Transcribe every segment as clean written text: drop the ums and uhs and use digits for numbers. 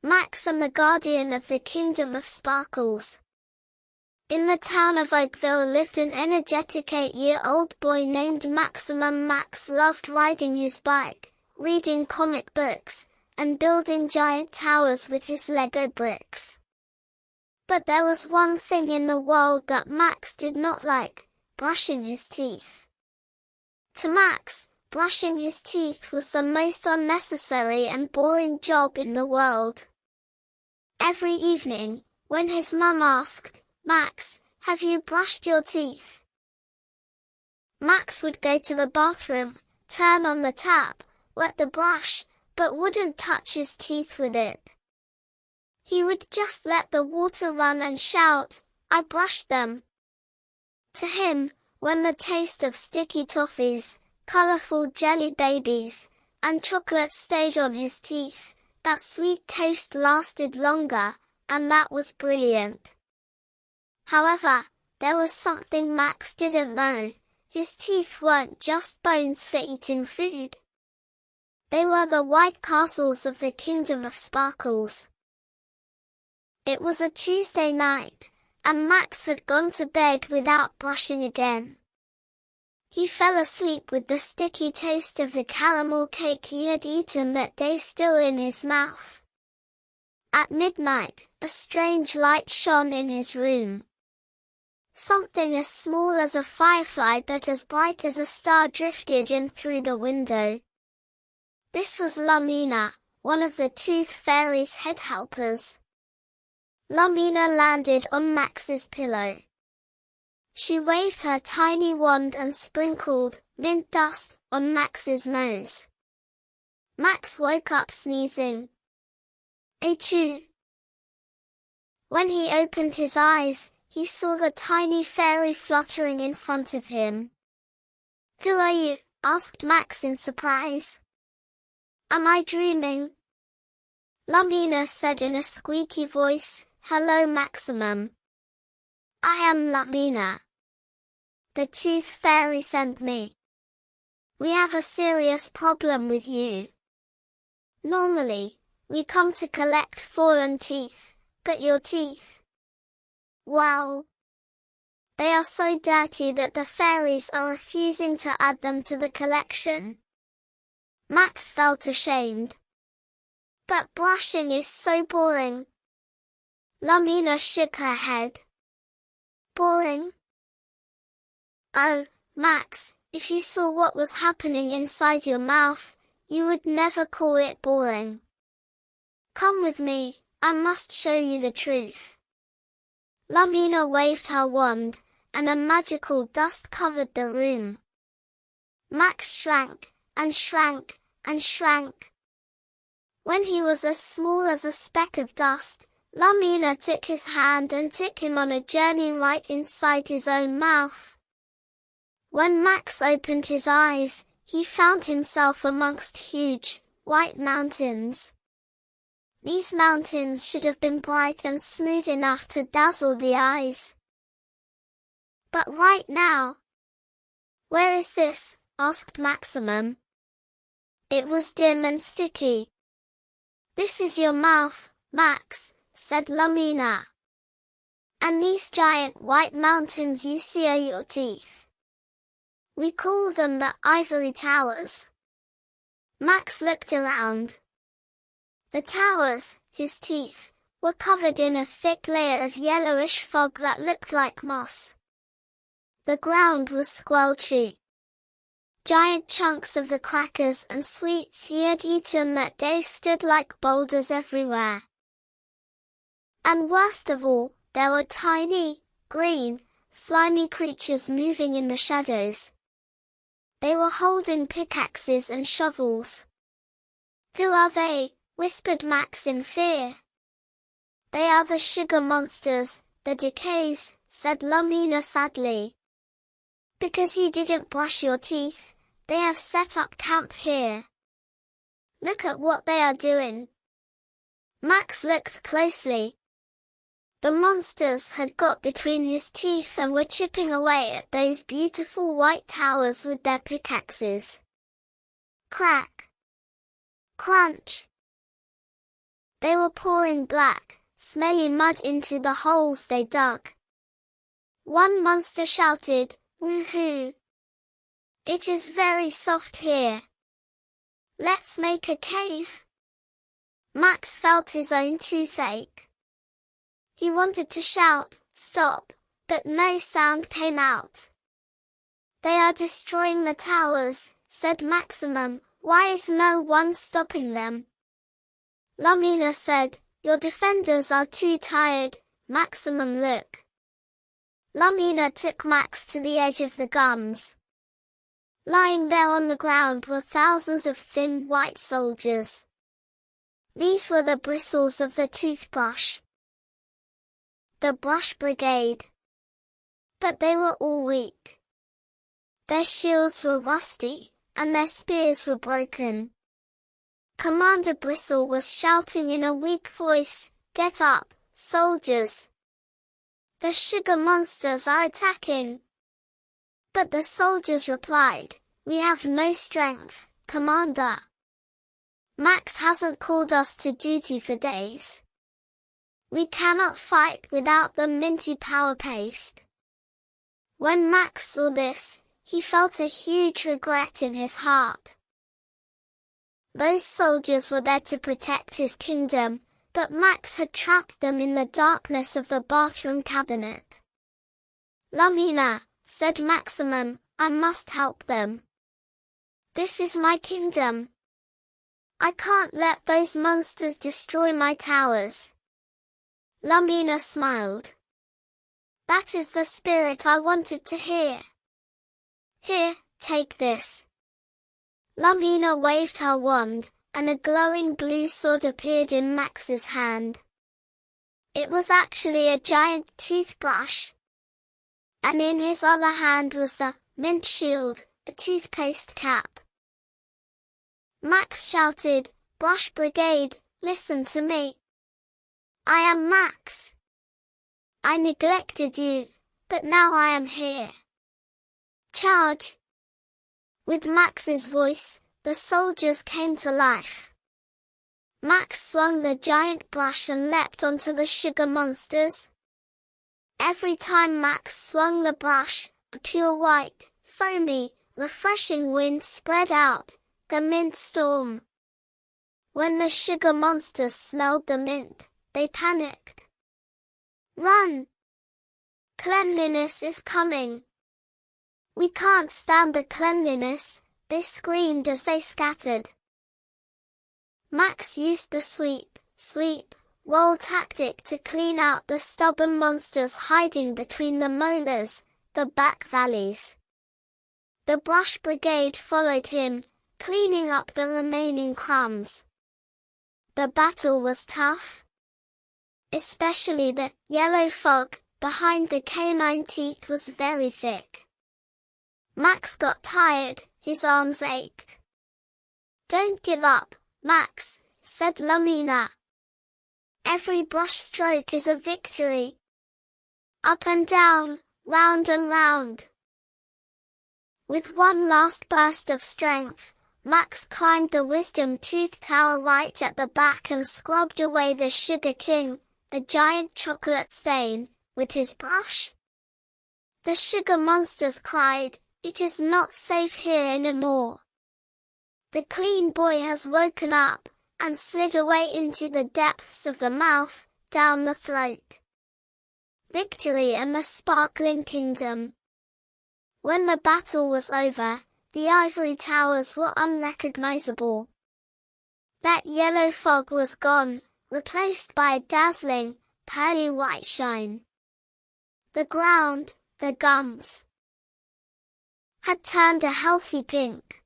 Max and the guardian of the Kingdom of Sparkles. In the town of Oakville lived an energetic 8-year-old boy named Maximum. Max loved riding his bike, reading comic books, and building giant towers with his Lego bricks. But there was one thing in the world that Max did not like: brushing his teeth. To Max, brushing his teeth was the most unnecessary and boring job in the world. Every evening, when his mum asked, "Max, have you brushed your teeth?" Max would go to the bathroom, turn on the tap, wet the brush, but wouldn't touch his teeth with it. He would just let the water run and shout, "I brushed them." To him, when the taste of sticky toffees, colorful jelly babies, and chocolate stayed on his teeth, that sweet taste lasted longer, and that was brilliant. However, there was something Max didn't know: his teeth weren't just bones for eating food. They were the white castles of the Kingdom of Sparkles. It was a Tuesday night, and Max had gone to bed without brushing again. He fell asleep with the sticky taste of the caramel cake he had eaten that day still in his mouth. At midnight, a strange light shone in his room. Something as small as a firefly but as bright as a star drifted in through the window. This was Lumina, one of the Tooth Fairy's head helpers. Lumina landed on Max's pillow. She waved her tiny wand and sprinkled mint dust on Max's nose. Max woke up sneezing. Achoo! When he opened his eyes, he saw the tiny fairy fluttering in front of him. "Who are you?" asked Max in surprise. "Am I dreaming?" Lumina said in a squeaky voice, "Hello, Maximum. I am Lumina. The Tooth Fairy sent me. We have a serious problem with you. Normally, we come to collect fallen teeth, but your teeth, well, they are so dirty that the fairies are refusing to add them to the collection." Max felt ashamed. "But brushing is so boring." Lumina shook her head. "Boring? Oh, Max, if you saw what was happening inside your mouth, you would never call it boring. Come with me, I must show you the truth." Lumina waved her wand, and a magical dust covered the room. Max shrank, and shrank, and shrank. When he was as small as a speck of dust, Lumina took his hand and took him on a journey right inside his own mouth. When Max opened his eyes, he found himself amongst huge, white mountains. These mountains should have been bright and smooth enough to dazzle the eyes. But right now... "Where is this?" asked Maximum. It was dim and sticky. "This is your mouth, Max," said Lumina. "And these giant white mountains you see are your teeth. We call them the Ivory Towers." Max looked around. The towers, his teeth, were covered in a thick layer of yellowish fog that looked like moss. The ground was squelchy. Giant chunks of the crackers and sweets he had eaten that day stood like boulders everywhere. And worst of all, there were tiny, green, slimy creatures moving in the shadows. They were holding pickaxes and shovels. "Who are they?" whispered Max in fear. "They are the sugar monsters, the decays," said Lumina sadly. "Because you didn't brush your teeth, they have set up camp here. Look at what they are doing." Max looked closely. The monsters had got between his teeth and were chipping away at those beautiful white towers with their pickaxes. Crack! Crunch! They were pouring black, smelly mud into the holes they dug. One monster shouted, "Woohoo! It is very soft here. Let's make a cave." Max felt his own toothache. He wanted to shout, "Stop," but no sound came out. "They are destroying the towers," said Maximum. "Why is no one stopping them?" Lumina said, "Your defenders are too tired." Maximum, look. Lumina took Max to the edge of the gums. Lying there on the ground were thousands of thin white soldiers. These were the bristles of the toothbrush. The Brush Brigade. But they were all weak. Their shields were rusty, and their spears were broken. Commander Bristle was shouting in a weak voice, "Get up, soldiers! The sugar monsters are attacking!" But the soldiers replied, "We have no strength, Commander. Max hasn't called us to duty for days. We cannot fight without the minty power paste." When Max saw this, he felt a huge regret in his heart. Those soldiers were there to protect his kingdom, but Max had trapped them in the darkness of the bathroom cabinet. "Lumina," said Maximum, "I must help them. This is my kingdom. I can't let those monsters destroy my towers." Lumina smiled. "That is the spirit I wanted to hear. Here, take this." Lumina waved her wand, and a glowing blue sword appeared in Max's hand. It was actually a giant toothbrush. And in his other hand was the mint shield, a toothpaste cap. Max shouted, "Brush Brigade, listen to me. I am Max. I neglected you, but now I am here. Charge!" With Max's voice, the soldiers came to life. Max swung the giant brush and leapt onto the sugar monsters. Every time Max swung the brush, a pure white, foamy, refreshing wind spread out, the mint storm. When the sugar monsters smelled the mint, they panicked. "Run! Cleanliness is coming. We can't stand the cleanliness," they screamed as they scattered. Max used the sweep, roll tactic to clean out the stubborn monsters hiding between the molars, the back valleys. The Brush Brigade followed him, cleaning up the remaining crumbs. The battle was tough. Especially the yellow fog behind the canine teeth was very thick. Max got tired, his arms ached. "Don't give up, Max," said Lumina. "Every brush stroke is a victory. Up and down, round and round." With one last burst of strength, Max climbed the wisdom tooth tower right at the back and scrubbed away the Sugar King, a giant chocolate stain, with his brush. The sugar monsters cried, "It is not safe here anymore. The clean boy has woken up, and slid away into the depths of the mouth, down the throat." Victory and the sparkling kingdom. When the battle was over, the Ivory Towers were unrecognizable. That yellow fog was gone, replaced by a dazzling, pearly white shine. The ground, the gums, had turned a healthy pink.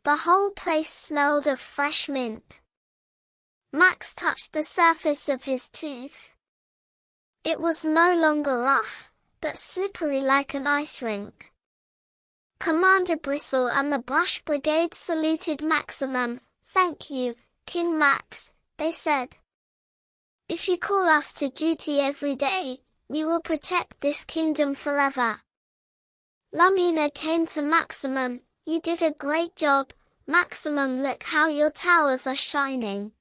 The whole place smelled of fresh mint. Max touched the surface of his tooth. It was no longer rough, but slippery like an ice rink. Commander Bristle and the Brush Brigade saluted Maximum. "Thank you, King Max," they said. "If you call us to duty every day, we will protect this kingdom forever." Lumina came to Maximum. "You did a great job, Maximum. Look how your towers are shining."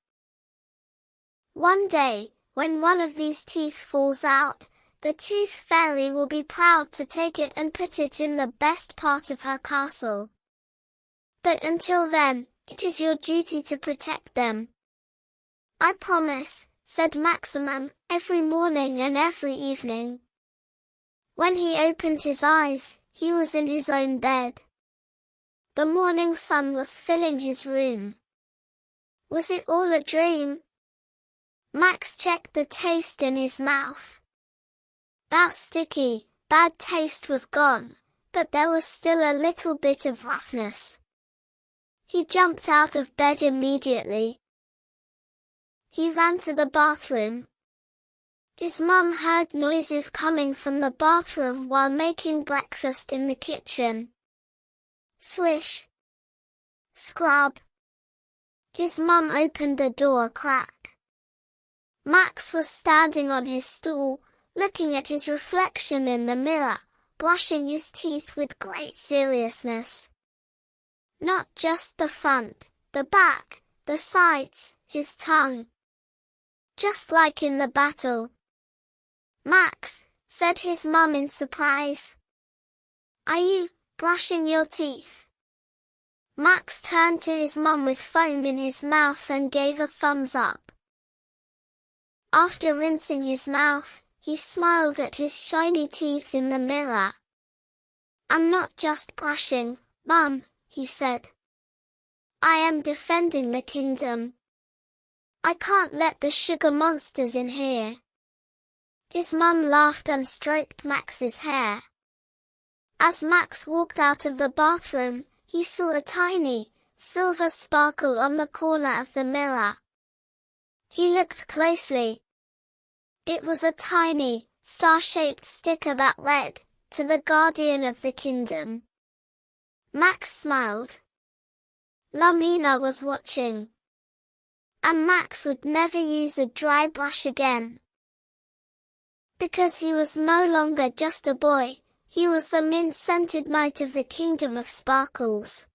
One day, when one of these teeth falls out, the tooth fairy will be proud to take it and put it in the best part of her castle. But until then, it is your duty to protect them. I promise, said Maximum, every morning and every evening. When he opened his eyes, he was in his own bed. The morning sun was filling his room. Was it all a dream? Max checked the taste in his mouth. That sticky, bad taste was gone, but there was still a little bit of roughness. He jumped out of bed immediately. He ran to the bathroom. His mum heard noises coming from the bathroom while making breakfast in the kitchen. Swish. Scrub. His mum opened the door a crack. Max was standing on his stool, looking at his reflection in the mirror, brushing his teeth with great seriousness. Not just the front, the back, the sides, his tongue. Just like in the battle. Max, said his mum in surprise. Are you brushing your teeth? Max turned to his mum with foam in his mouth and gave a thumbs up. After rinsing his mouth, he smiled at his shiny teeth in the mirror. I'm not just brushing, Mum, he said. I am defending the kingdom. I can't let the sugar monsters in here. His mum laughed and stroked Max's hair. As Max walked out of the bathroom, he saw a tiny, silver sparkle on the corner of the mirror. He looked closely. It was a tiny, star-shaped sticker that read, "To the Guardian of the Kingdom." Max smiled. Lumina was watching. And Max would never use a dry brush again. Because he was no longer just a boy, he was the mint-scented knight of the Kingdom of Sparkles.